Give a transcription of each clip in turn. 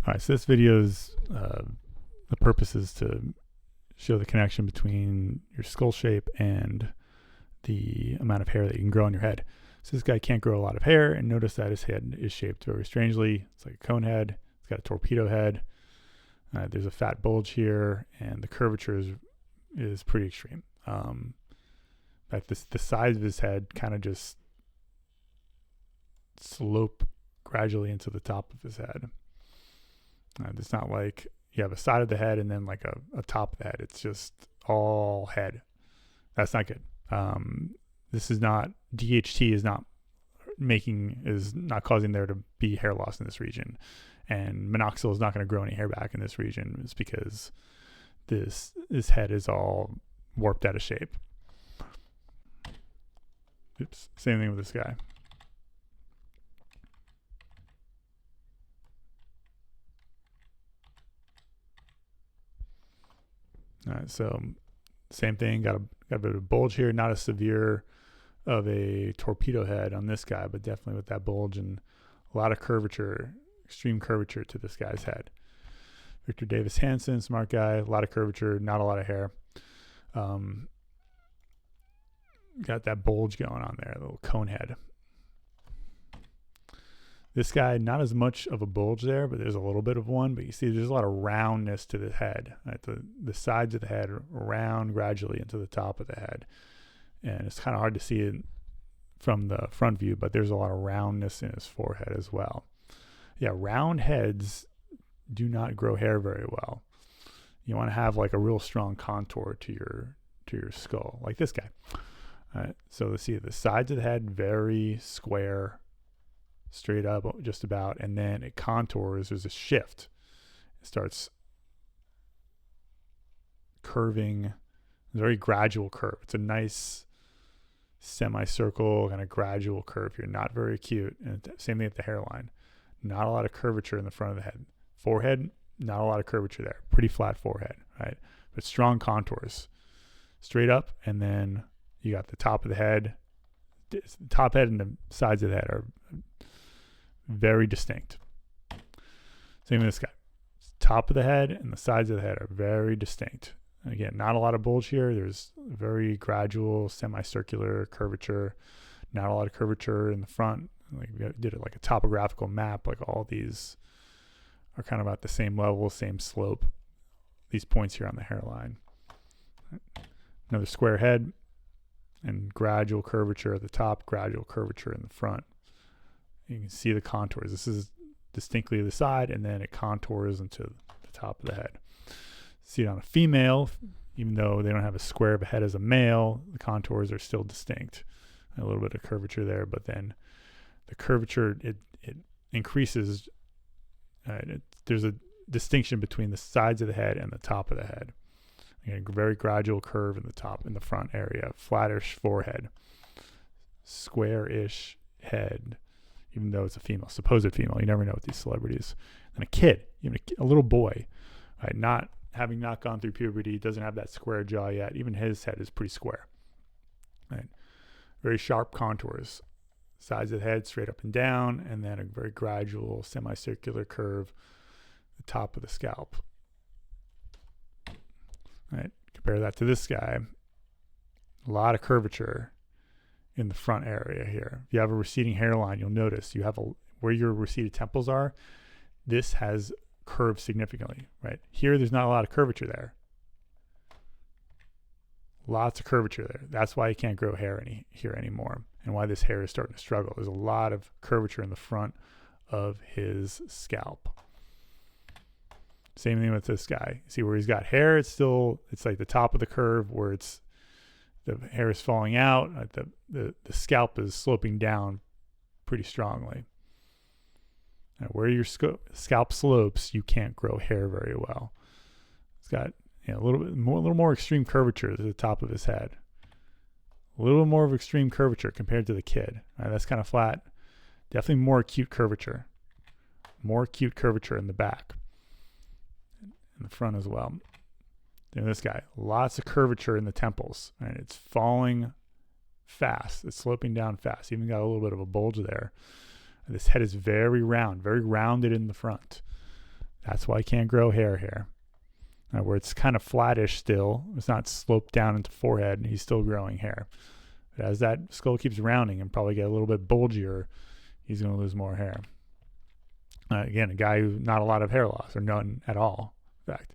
All right, so this video's the purpose is to show the connection between your skull shape and the amount of hair that you can grow on your head. So this guy can't grow a lot of hair, and notice that his head is shaped very strangely. It's like a cone head. It's got a torpedo head. There's a fat bulge here, and the curvature is pretty extreme. In fact, the sides of his head kind of just slope gradually into the top of his head. It's not like you have a side of the head and then like a top of the head. It's just all head. That's not good. This is not, DHT is not causing there to be hair loss in this region. And minoxidil is not going to grow any hair back in this region. It's because this head is all warped out of shape. Oops. Same thing with this guy. All right, so same thing. Got a bit of a bulge here. Not as severe of a torpedo head on this guy, but definitely with that bulge and a lot of curvature, extreme curvature to this guy's head. Victor Davis Hansen, smart guy, a lot of curvature, not a lot of hair. Got that bulge going on there, a little cone head. This guy, not as much of a bulge there, but there's a little bit of one. But you see there's a lot of roundness to the head. Right? The sides of the head round gradually into the top of the head. And it's kind of hard to see it from the front view, but there's a lot of roundness in his forehead as well. Yeah, round heads do not grow hair very well. You want to have like a real strong contour to your skull, like this guy. So let's see the sides of the head, very square, straight up just about, and then it contours. There's a shift. It starts curving, very gradual curve. It's a nice semicircle kind of gradual curve here, not very acute. And same thing at the hairline, not a lot of curvature in the front of the head. Forehead, not a lot of curvature there, pretty flat forehead, right? But strong contours, straight up, and then you got the top of the head. The top head and the sides of the head are very distinct. Same with this guy. Top of the head and the sides of the head are very distinct. And again, not a lot of bulge here. There's very gradual semicircular curvature. Not a lot of curvature in the front. Like we did it like a topographical map. Like all these are kind of at the same level, same slope. These points here on the hairline. Another square head and gradual curvature at the top, gradual curvature in the front. You can see the contours. This is distinctly the side, and then it contours into the top of the head. See it on a female, even though they don't have a square of a head as a male, the contours are still distinct. A little bit of curvature there, but then the curvature, it increases. There's a distinction between the sides of the head and the top of the head. Again, very gradual curve in the top, in the front area, flattish forehead, square-ish head, even though it's a female, supposed female. You never know with these celebrities. And a kid, even a little boy, right? Not gone through puberty, doesn't have that square jaw yet. Even his head is pretty square, right? Very sharp contours, sides of the head straight up and down, and then a very gradual semicircular curve, the top of the scalp. Right? Compare that to this guy. A lot of curvature in the front area here. If you have a receding hairline, you'll notice you have where your receded temples are. This has curved significantly, right? Here, there's not a lot of curvature there. Lots of curvature there. That's why you can't grow hair here anymore, and why this hair is starting to struggle. There's a lot of curvature in the front of his scalp. Same thing with this guy. See where he's got hair? It's like the top of the curve where the hair is falling out. The scalp is sloping down pretty strongly. Now, where your scalp slopes, you can't grow hair very well. It's got a little more extreme curvature to the top of his head. A little more of extreme curvature compared to the kid. Right, that's kind of flat. Definitely more acute curvature. More acute curvature in the back. In the front as well. And this guy, lots of curvature in the temples, and it's falling fast. It's sloping down fast. Even got a little bit of a bulge there. And this head is very round, very rounded in the front. That's why he can't grow hair here. Where it's kind of flattish still, it's not sloped down into forehead, he's still growing hair. But as that skull keeps rounding and probably get a little bit bulgier, he's going to lose more hair. Again, a guy who not a lot of hair loss, or none at all. In fact,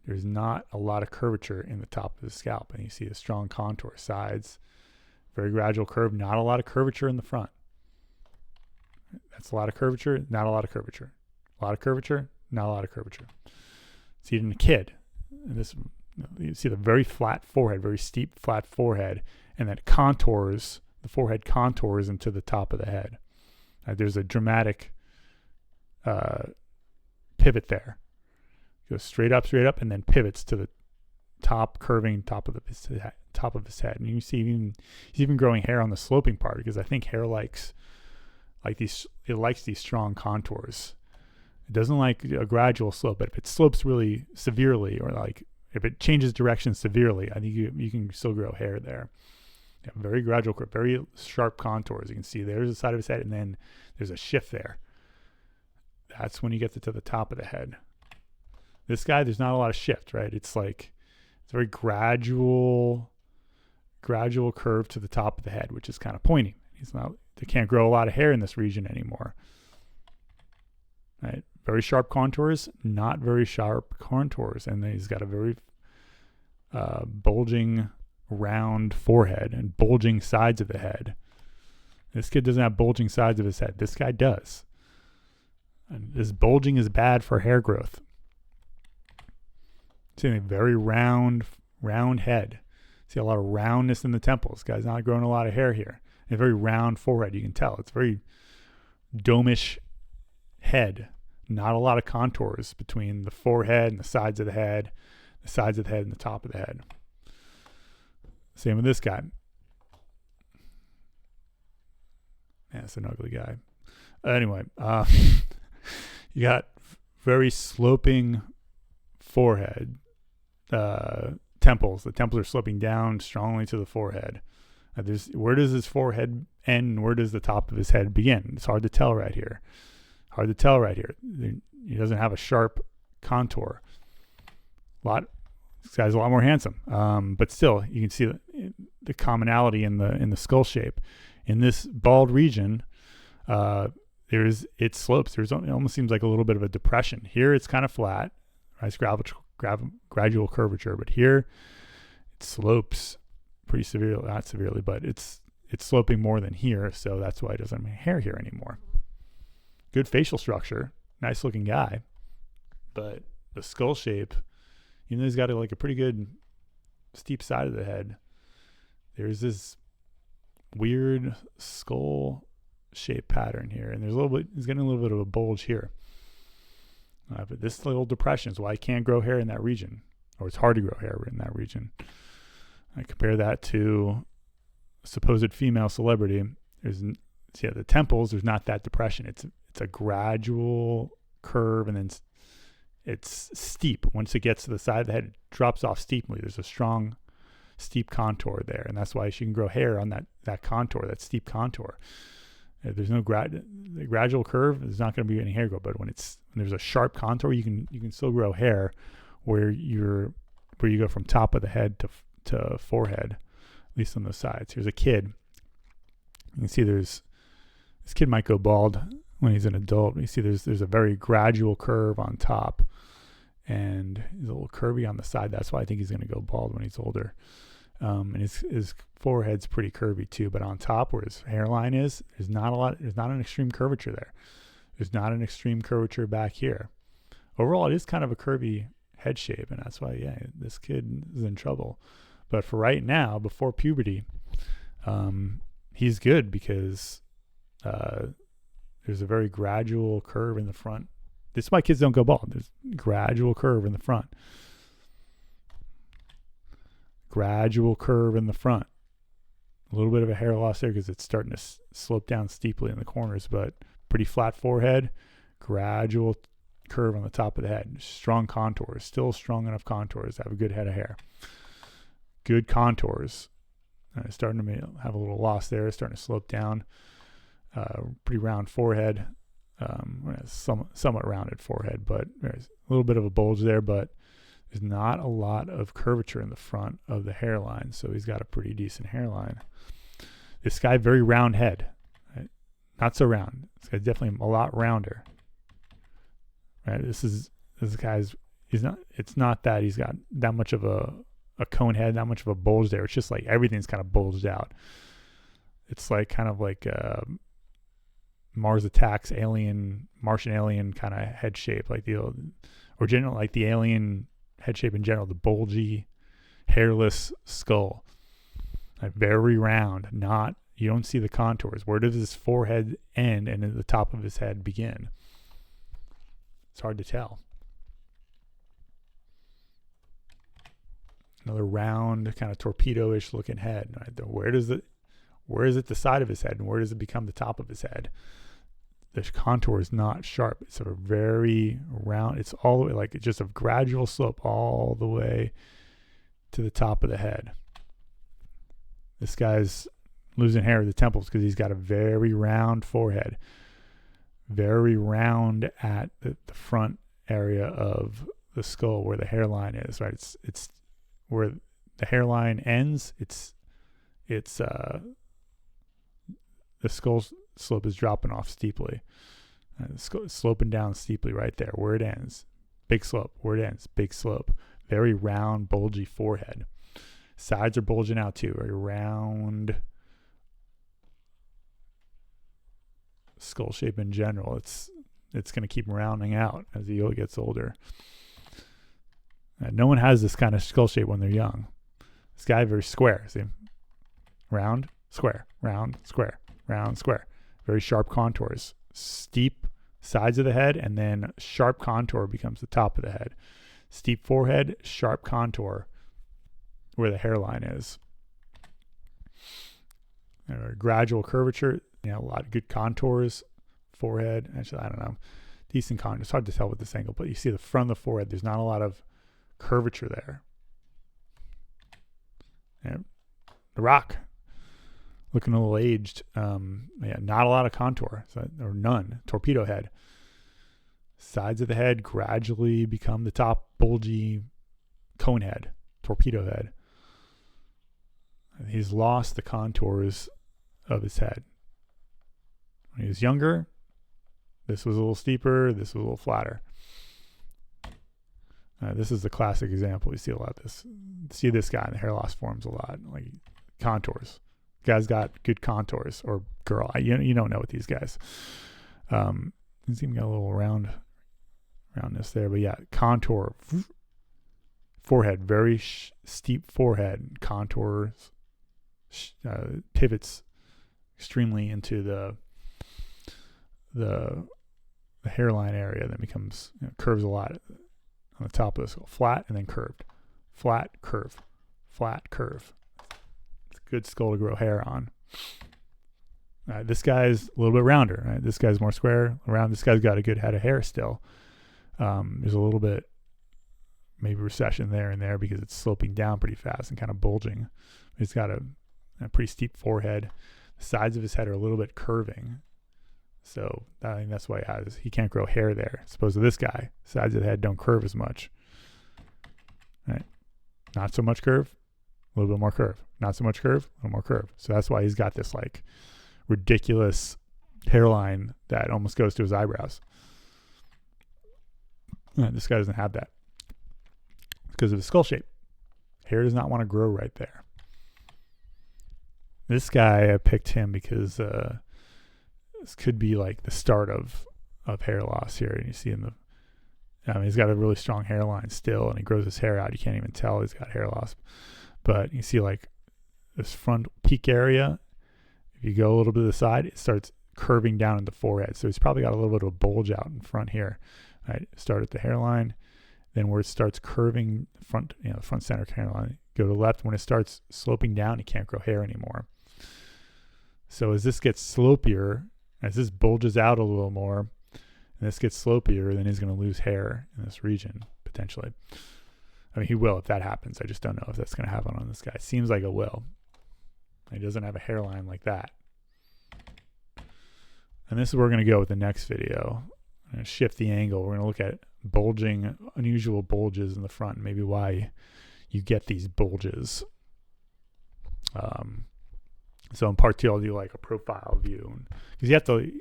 there's not a lot of curvature in the top of the scalp, and you see a strong contour, sides, very gradual curve, not a lot of curvature in the front. That's a lot of curvature, not a lot of curvature. A lot of curvature, not a lot of curvature. See it in a kid. And this, you see the very flat forehead, very steep, flat forehead, and that contours, the forehead contours into the top of the head. There's a dramatic pivot there. Goes straight up, and then pivots to the top, curving top of his head. And you see he's even growing hair on the sloping part, because I think hair likes these strong contours. It doesn't like a gradual slope, but if it slopes really severely, or like if it changes direction severely, I think you can still grow hair there. Yeah, very gradual curve, very sharp contours. You can see there's the side of his head, and then there's a shift there. That's when you get to the top of the head. This guy, there's not a lot of shift, right? It's a very gradual curve to the top of the head, which is kind of pointing. They can't grow a lot of hair in this region anymore. Right? Very sharp contours, not very sharp contours. And then he's got a very bulging, round forehead and bulging sides of the head. This kid doesn't have bulging sides of his head. This guy does. And this bulging is bad for hair growth. See a very round head. See a lot of roundness in the temples. This guy's not growing a lot of hair here. A very round forehead, you can tell. It's very domish head. Not a lot of contours between the forehead and the sides of the head, and the top of the head. Same with this guy. Yeah, it's an ugly guy. Anyway, you got very sloping forehead, temples. The temples are sloping down strongly to the forehead. Where does his forehead end and where does the top of his head begin? It's hard to tell right here. He doesn't have a sharp contour. This guy's a lot more handsome. But still, you can see the commonality in the skull shape. In this bald region, it slopes. It almost seems like a little bit of a depression. Here it's kind of flat, nice gradual curvature, but here it slopes pretty severely, not severely, but it's sloping more than here, so that's why he doesn't have hair here anymore. Good facial structure, nice looking guy, but the skull shape, even though he's got a pretty good steep side of the head, there's this weird skull shape pattern here, and he's getting a little bit of a bulge here. But this little depression is why he can't grow hair in that region, or it's hard to grow hair in that region. I compare that to a supposed female celebrity. The temples, there's not that depression. It's a gradual curve, and then it's steep. Once it gets to the side of the head, it drops off steeply. There's a strong, steep contour there, and that's why she can grow hair on that contour, that steep contour. There's no the gradual curve. There's not going to be any hair growth, but when there's a sharp contour, you can still grow hair where you go from top of the head to forehead, at least on the sides. Here's a kid. You can see this kid might go bald when he's an adult. You see there's a very gradual curve on top, and he's a little curvy on the side. That's why I think he's going to go bald when he's older. And his forehead's pretty curvy too, but on top where his hairline is, there's not an extreme curvature there. There's not an extreme curvature back here. Overall, it is kind of a curvy head shape, and that's why, this kid is in trouble. But for right now, before puberty, he's good because there's a very gradual curve in the front. This is why kids don't go bald. There's a gradual curve in the front. Gradual curve in the front. A little bit of a hair loss there because it's starting to slope down steeply in the corners, but pretty flat forehead, gradual curve on the top of the head. Strong contours, still strong enough contours to have a good head of hair. Good contours. Starting to have a little loss there, starting to slope down. Pretty round forehead. somewhat rounded forehead, but there's a little bit of a bulge there, but there's not a lot of curvature in the front of the hairline, so he's got a pretty decent hairline. This guy, very round head, right? Not so round. This guy's definitely a lot rounder, right? This guy's, it's not that he's got that much of a cone head, not much of a bulge there. It's just like everything's kind of bulged out. It's like kind of like Mars Attacks Martian alien kind of head shape, like the alien head shape in general, the bulgy, hairless skull, like very round. You don't see the contours. Where does his forehead end and the top of his head begin? It's hard to tell. Another round, kind of torpedo-ish looking head. Right? Where is it the side of his head, and where does it become the top of his head? The contour is not sharp. It's sort of very round. It's all the way, like it's just a gradual slope all the way to the top of the head. This guy's losing hair at the temples because he's got a very round forehead. Very round at the front area of the skull where the hairline is, right? It's where the hairline ends. The skull slope is dropping off steeply. Sloping down steeply right there where it ends. Big slope. Where it ends, big slope. Very round, bulgy forehead. Sides are bulging out too. Very round skull shape in general. It's going to keep rounding out as the eel gets older. No one has this kind of skull shape when they're young. This guy very square. See, round, square, round, square, round, square. Very sharp contours. Steep sides of the head, and then sharp contour becomes the top of the head. Steep forehead, sharp contour where the hairline is. Gradual curvature, a lot of good contours. Forehead, actually, I don't know. Decent contours. It's hard to tell with this angle, but you see the front of the forehead, there's not a lot of curvature there. The rock, looking a little aged. Not a lot of contour, or none. Torpedo head. Sides of the head gradually become the top bulgy cone head, torpedo head. He's lost the contours of his head. When he was younger, this was a little steeper, this was a little flatter. This is the classic example. You see a lot of this. See this guy in the hair loss forms a lot, like contours. Guy's got good contours, or girl. You don't know with these guys. He's even got a little roundness there, but yeah, contour, forehead, very steep forehead, contours, pivots extremely into the hairline area, then becomes curves a lot on the top of the skull. Flat and then curved. Flat, curve. Flat, curve. It's a good skull to grow hair on. This guy's a little bit rounder. Right? This guy's more square, round. This guy's got a good head of hair still. There's a little bit maybe recession there and there because it's sloping down pretty fast and kind of bulging. He's got a pretty steep forehead. The sides of his head are a little bit curving. So I think that's why he can't grow hair there. As opposed to this guy, sides of the head don't curve as much. Right? Not so much curve, a little bit more curve. Not so much curve, a little more curve. So that's why he's got this like ridiculous hairline that almost goes to his eyebrows. This guy doesn't have that because of his skull shape. Hair does not want to grow right there. This guy, I picked him because this could be like the start of hair loss here. And you see he's got a really strong hairline still, and he grows his hair out. You can't even tell he's got hair loss. But you see like this front peak area, if you go a little bit to the side, it starts curving down in the forehead. So he's probably got a little bit of a bulge out in front here. Right? Start at the hairline, then where it starts curving front, the front center hairline, go to the left. When it starts sloping down, he can't grow hair anymore. So as this gets slopier, as this bulges out a little more, and this gets slopier, then he's going to lose hair in this region, potentially. I mean, he will if that happens. I just don't know if that's going to happen on this guy. It seems like it will. He doesn't have a hairline like that. And this is where we're going to go with the next video. I'm going to shift the angle. We're going to look at bulging, unusual bulges in the front, and maybe why you get these bulges. So in part 2, I'll do like a profile view, because you have to.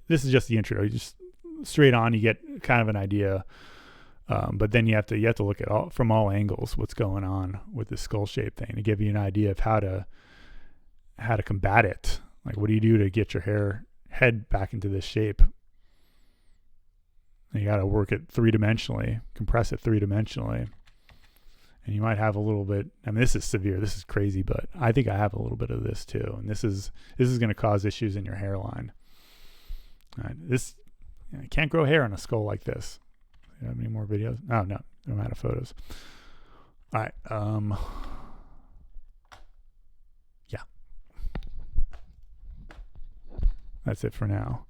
This is just the intro. You just straight on, you get kind of an idea, but then you have to look at from all angles what's going on with this skull shape thing to give you an idea of how to combat it. Like, what do you do to get your head back into this shape? And you got to work it 3-dimensionally, compress it 3-dimensionally. And you might have a little bit, I mean, this is severe, this is crazy, but I think I have a little bit of this too. And this is going to cause issues in your hairline. All right, you can't grow hair on a skull like this. Do you have any more videos? Oh, no, I'm out of photos. All right. Yeah. That's it for now.